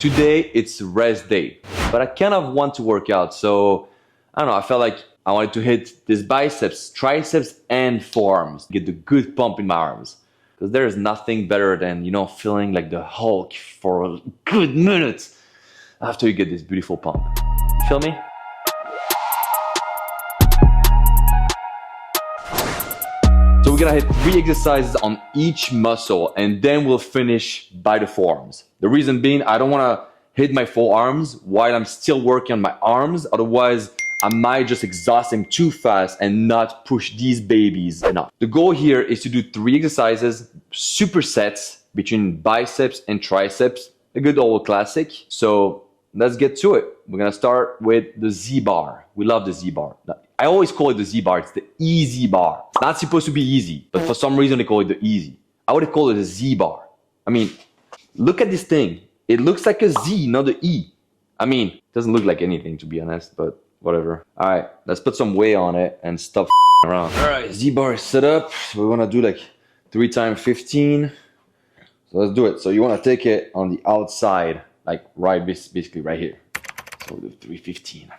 Today it's rest day, but I kind of want to work out. So I don't know, I felt like I wanted to hit this biceps, triceps, and forearms. Get the good pump in my arms. Because there is nothing better than, you know, feeling like the Hulk for a good minute after you get this beautiful pump. You feel me? So we're gonna hit 3 exercises on each muscle and then we'll finish by the forearms. The reason being, I don't wanna hit my forearms while I'm still working on my arms. Otherwise, I might just exhaust them too fast and not push these babies enough. The goal here is to do 3 exercises, supersets between biceps and triceps, a good old classic. So let's get to it. We're gonna start with the Z-bar. We love the Z-bar. I always call it the Z-bar, it's the easy bar. It's not supposed to be easy, but for some reason they call it the easy. I would call it a Z-bar. I mean, look at this thing. It looks like a Z, not an E. I mean, it doesn't look like anything to be honest, but whatever. All right, let's put some weight on it and stop around. All right, Z-bar is set up. So we wanna do like 3 times 15. So let's do it. So you wanna take it on the outside, like right, basically right here. So we'll do 315.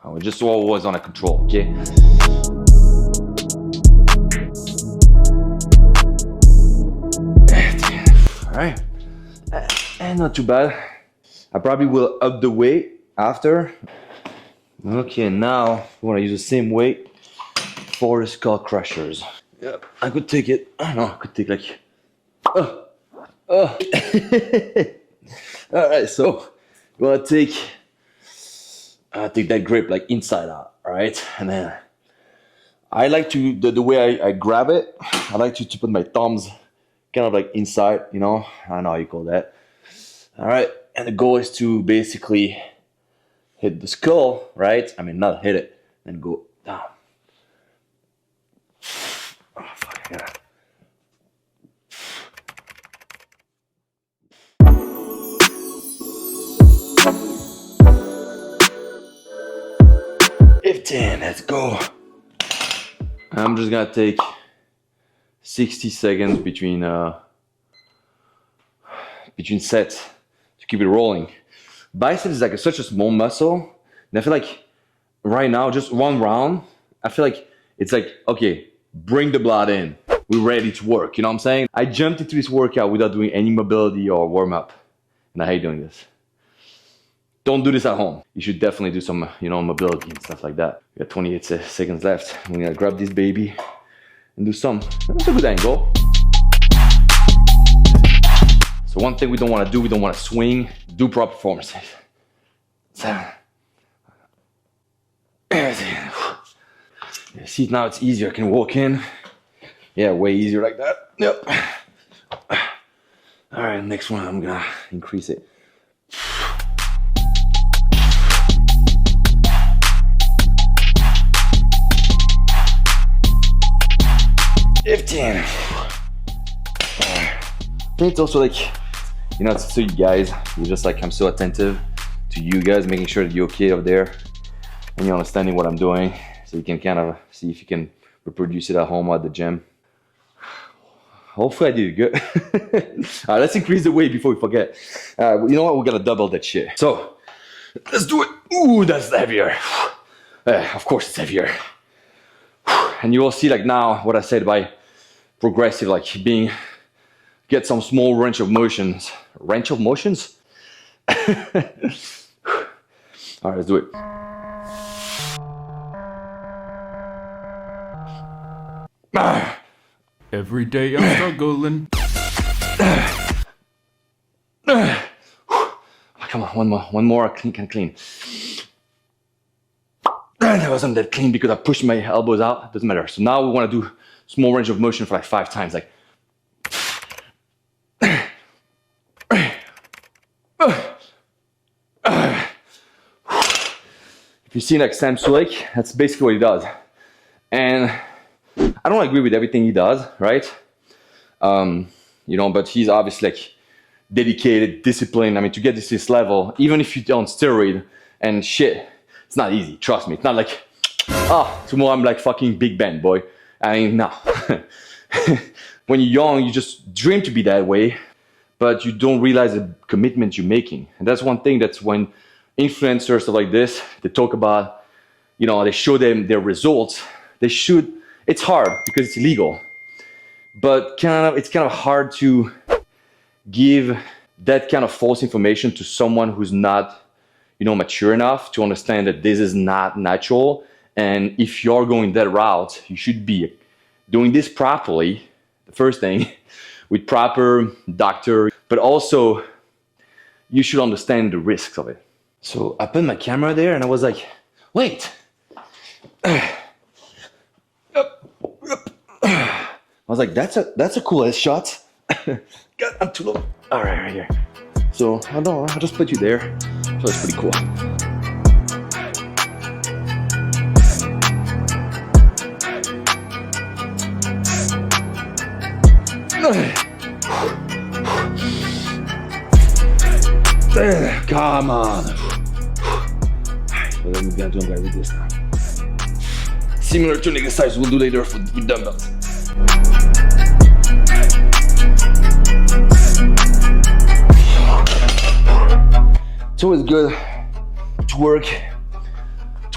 I just always on a control, okay? All right, and not too bad. I probably will up the weight after. Okay, now we want to use the same weight for the skull crushers. Yep, I could take it. I don't know, I could take like. All right, so you want to take that grip like inside out, all right? And then I like to, the way I grab it, I like to put my thumbs kind of like inside, you know? I don't know how you call that. All right, and the goal is to basically hit the skull, right? I mean, not hit it, and go down. Oh, fuck, I gotta. Let's go. I'm just gonna take 60 seconds between sets to keep it rolling. Biceps is like such a small muscle, and I feel like right now, just 1 round, I feel like it's like, okay, bring the blood in. We're ready to work, you know what I'm saying? I jumped into this workout without doing any mobility or warm up, and I hate doing this. Don't do this at home. You should definitely do some, you know, mobility and stuff like that. We got 28 seconds left. I'm gonna grab this baby and do some. That's a good angle. So one thing we don't want to do, we don't want to swing. Do proper forms. 7. See, now it's easier. I can walk in. Yeah, way easier like that. Yep. All right, next one, I'm gonna increase it. 15. I think it's also like, you know, it's so you guys, you're just like, I'm so attentive to you guys, making sure that you're okay up there and you're understanding what I'm doing, so you can kind of see if you can reproduce it at home or at the gym. Hopefully I did good. All right, let's increase the weight before we forget. You know what, we gotta double that shit. So let's do it. Ooh, that's heavier. Of course it's heavier. And you will see like now what I said by progressive, like get some small range of motions. Range of motions? All right, let's do it. Every day I'm struggling. Come on, one more, can clean. That wasn't that clean because I pushed my elbows out. Doesn't matter. So now we want to do small range of motion for like 5 times. Like, if you see like Sam Sulek, that's basically what he does. And I don't agree with everything he does, right? You know, but he's obviously like dedicated, disciplined. I mean, to get to this level, even if you're on steroid and shit, it's not easy, trust me. It's not like, tomorrow I'm like fucking Big Ben, boy. I mean, no. When you're young, you just dream to be that way. but you don't realize the commitment you're making. And that's one thing that's when influencers, stuff like this, they talk about, you know, they show them their results. It's hard because it's illegal, but it's kind of hard to give that kind of false information to someone who's not, you know, mature enough to understand that this is not natural. And if you're going that route, you should be doing this properly, the first thing, with proper doctor, but also you should understand the risks of it. So I put my camera there and I was like, wait. I was like, that's a cool ass shot. God, I'm too low. All right here. So I don't know, I'll just put you there. So it's pretty cool. Come on. But then we gotta do them with this now. Similar to an exercise we'll do later with dumbbells. It's always good to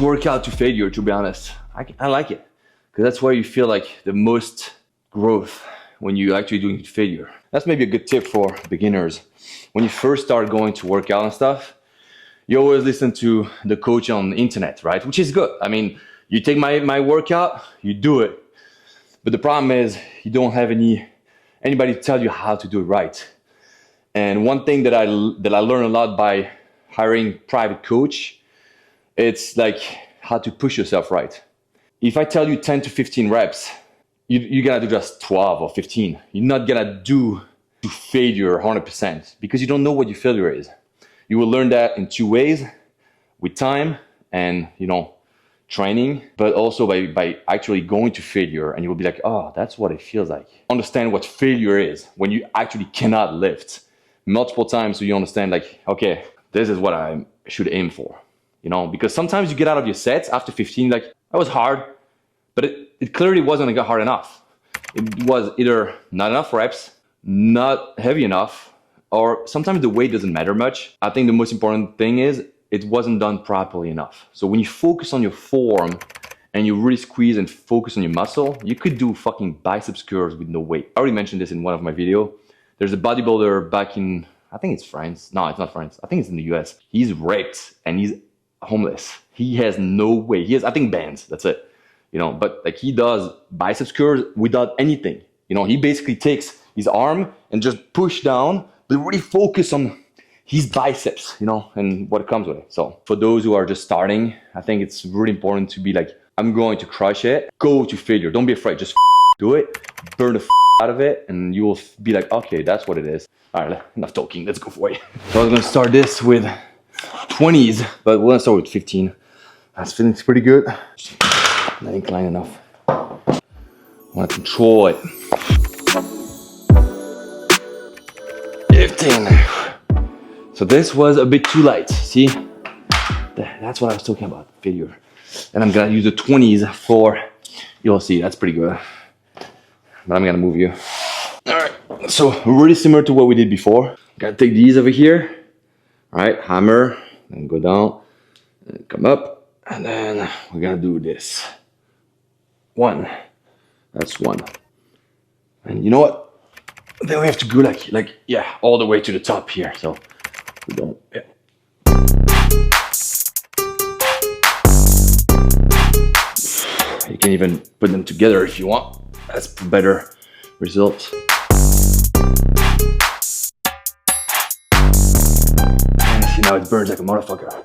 work out to failure, to be honest. I like it because that's where you feel like the most growth, when you actually doing failure. That's maybe a good tip for beginners. When you first start going to work out and stuff, you always listen to the coach on the internet, right? Which is good. I mean, you take my workout, you do it. But the problem is you don't have anybody to tell you how to do it right. And one thing that I learned a lot by hiring private coach, it's like how to push yourself right. If I tell you 10 to 15 reps, you're gonna do just 12 or 15. You're not gonna do to failure 100% because you don't know what your failure is. You will learn that in two ways, with time and, you know, training, but also by actually going to failure, and you will be like, oh, that's what it feels like. Understand what failure is when you actually cannot lift multiple times, so you understand like, okay, this is what I should aim for, you know, because sometimes you get out of your sets after 15, like, that was hard, but it clearly wasn't hard enough. It was either not enough reps, not heavy enough, or sometimes the weight doesn't matter much. I think the most important thing is it wasn't done properly enough. So when you focus on your form and you really squeeze and focus on your muscle, you could do fucking biceps curls with no weight. I already mentioned this in one of my videos. There's a bodybuilder back in, I think it's France. No, it's not France. I think it's in the US. He's ripped and he's homeless. He has no weight. He has, I think, bands. That's it. You know, but like he does biceps curls without anything. You know, he basically takes his arm and just push down, but really focus on his biceps, you know, and what comes with it. So for those who are just starting, I think it's really important to be like, I'm going to crush it. Go to failure. Don't be afraid. Just do it. Burn the out of it, and you will be like, okay, that's what it is. All right, enough talking. Let's go for it. So I was gonna start this with 20s, but we're gonna start with 15. That's feeling pretty good. Not inclined enough. I want to control it. 15. So this was a bit too light. See? That's what I was talking about, failure. And I'm gonna use the 20s for, you'll see, that's pretty good. But I'm gonna move you. All right, so really similar to what we did before. Gotta take these over here. All right, hammer, and go down, and come up, and then we're gonna do this. One, that's one. And you know what? Then we have to go like, yeah, all the way to the top here. So we don't, yeah. You can even put them together if you want. That's better results. And see, now it burns like a motherfucker.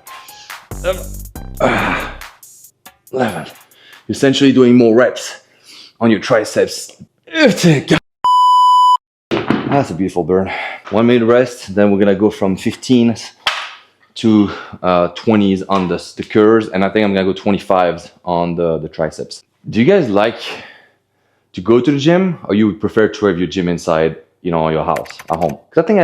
11. You're essentially doing more reps on your triceps. That's a beautiful burn. 1 minute rest, then we're gonna go from 15s to 20s on the curls, and I think I'm gonna go 25s on the triceps. Do you guys like to go to the gym, or you would prefer to have your gym inside, you know, your house, at home? Because I think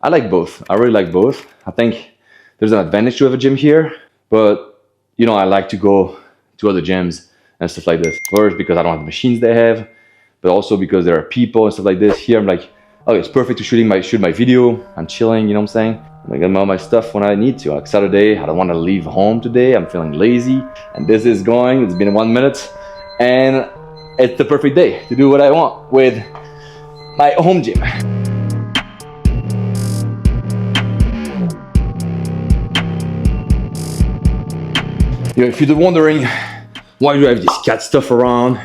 I like both. I really like both. I think there's an advantage to have a gym here, but you know, I like to go to other gyms and stuff like this. First, because I don't have the machines they have, but also because there are people and stuff like this. Here, I'm like, Oh, it's perfect to shoot my video. I'm chilling, you know what I'm saying? I get all my stuff when I need to. Like Saturday, I don't want to leave home today. I'm feeling lazy. And this is going, it's been 1 minute. And it's the perfect day to do what I want with my home gym. You know, if you're wondering, why do I have this cat stuff around?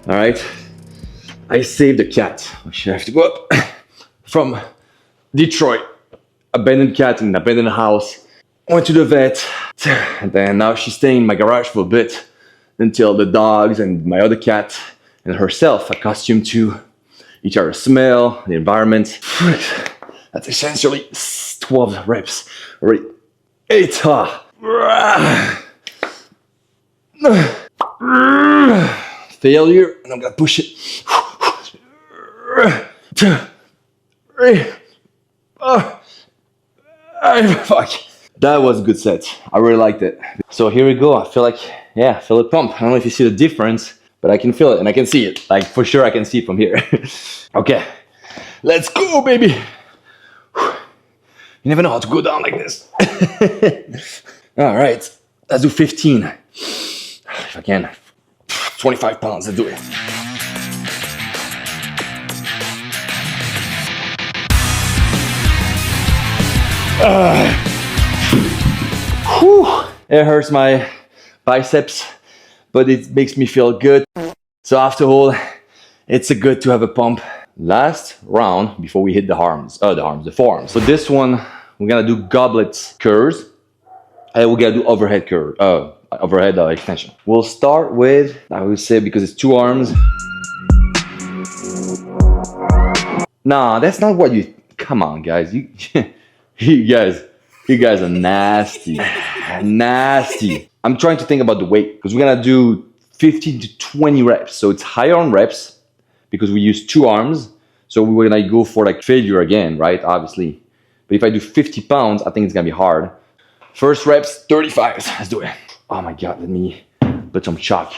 All right, I saved a cat. Actually, I have to go up from Detroit. Abandoned cat in an abandoned house. Went to the vet, and then now she's staying in my garage for a bit until the dogs and my other cat and herself accustomed to each other's smell, the environment. That's essentially 12 reps already. 8. Failure, and I'm gonna push it. 2, 3. Fuck. That was a good set. I really liked it. So here we go. I feel like, yeah, I feel it pump. I don't know if you see the difference, but I can feel it and I can see it. Like for sure I can see it from here. Okay, let's go, baby. You never know how to go down like this. All right, let's do 15. If I can. 25 pounds, let's do it. It hurts my biceps, but it makes me feel good. So after all, it's good to have a pump. Last round before we hit the forearms. So this one, we're gonna do goblet curls, and we're gonna do overhead curl, overhead extension. We'll start with, I would say, because it's 2 arms. Nah, that's not what you. Come on, guys. You guys are nasty. Nasty. I'm trying to think about the weight because we're gonna do 15 to 20 reps. So it's higher on reps because we use 2 arms. So we're gonna go for like failure again, right? Obviously. But if I do 50 pounds, I think it's gonna be hard. First reps, 35. Let's do it. Oh my God, let me put some chalk.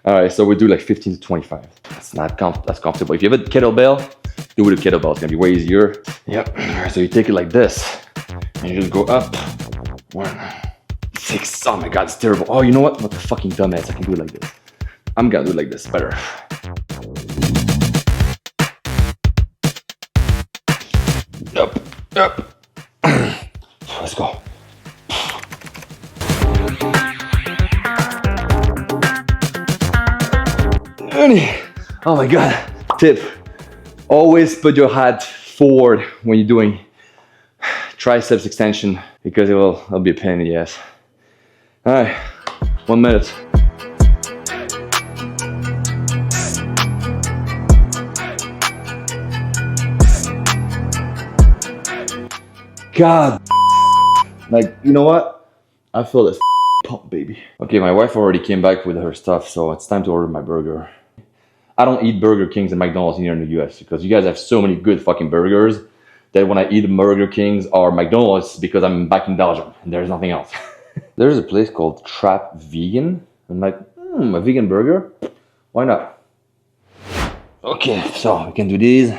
All right, so we do like 15 to 25. That's not that's comfortable. If you have a kettlebell, do it with a kettlebell. It's gonna be way easier. Yep. So you take it like this, and you just go up. 1, 6. Oh my God, it's terrible. Oh, you know what? What the fucking dumbass? I can do it like this. I'm gonna do it like this. Better. Up. Let's go. Oh my God. Tip. Always put your hat forward when you're doing triceps extension because it'll be a pain in the ass. All right, 1 minute. God, like, you know what? I feel this pump, baby. Okay, my wife already came back with her stuff, so it's time to order my burger. I don't eat Burger Kings and McDonald's here in the US because you guys have so many good fucking burgers that when I eat Burger Kings or McDonald's because I'm back in Belgium and there's nothing else. There's a place called Trap Vegan. I'm like, a vegan burger? Why not? Okay, so we can do these.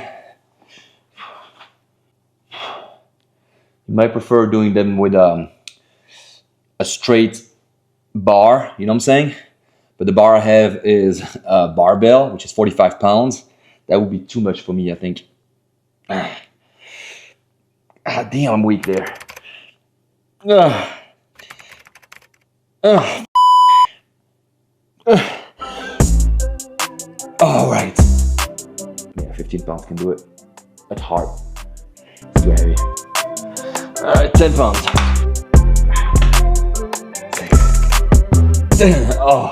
You might prefer doing them with a straight bar, you know what I'm saying? But the bar I have is a barbell, which is 45 pounds. That would be too much for me, I think. Damn, I'm weak there. All right. Yeah, 15 pounds can do it. That's hard. It's too heavy. All right, 10 pounds. Oh.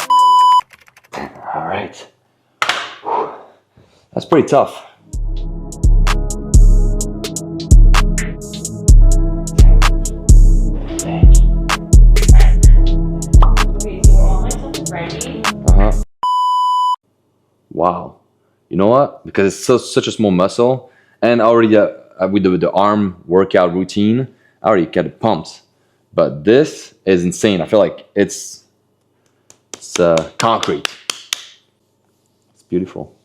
All right. That's pretty tough. Wow. You know what? Because it's such a small muscle, and already with the arm workout routine, I already get it pumped. But this is insane. I feel like it's concrete. It's beautiful.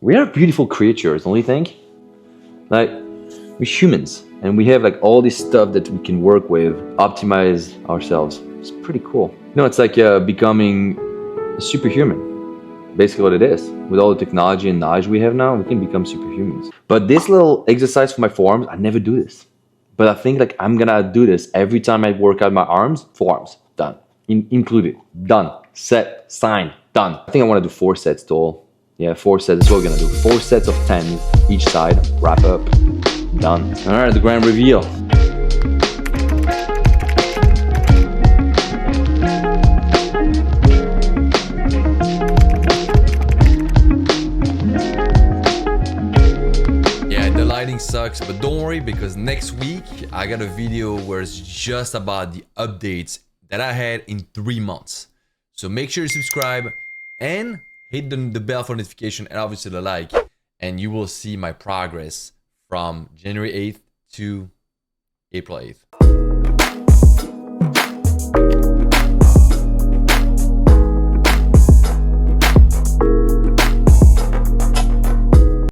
We are beautiful creatures, don't you think? Like, we're humans, and we have like all this stuff that we can work with, optimize ourselves. It's pretty cool. You know, it's like becoming a superhuman. Basically what it is. With all the technology and knowledge we have now, we can become superhumans. But this little exercise for my forearms, I never do this. But I think like I'm gonna do this every time I work out my arms. Forearms, done. Included, done. Set, sign, done. I think I wanna do 4 sets total. Yeah, 4 sets, that's what we're gonna do. 4 sets of 10 each side, wrap up, done. All right, the grand reveal. Sucks, but don't worry, because next week I got a video where it's just about the updates that I had in 3 months. So make sure you subscribe and hit the bell for notification, and obviously the like, and you will see my progress from January 8th to April 8th.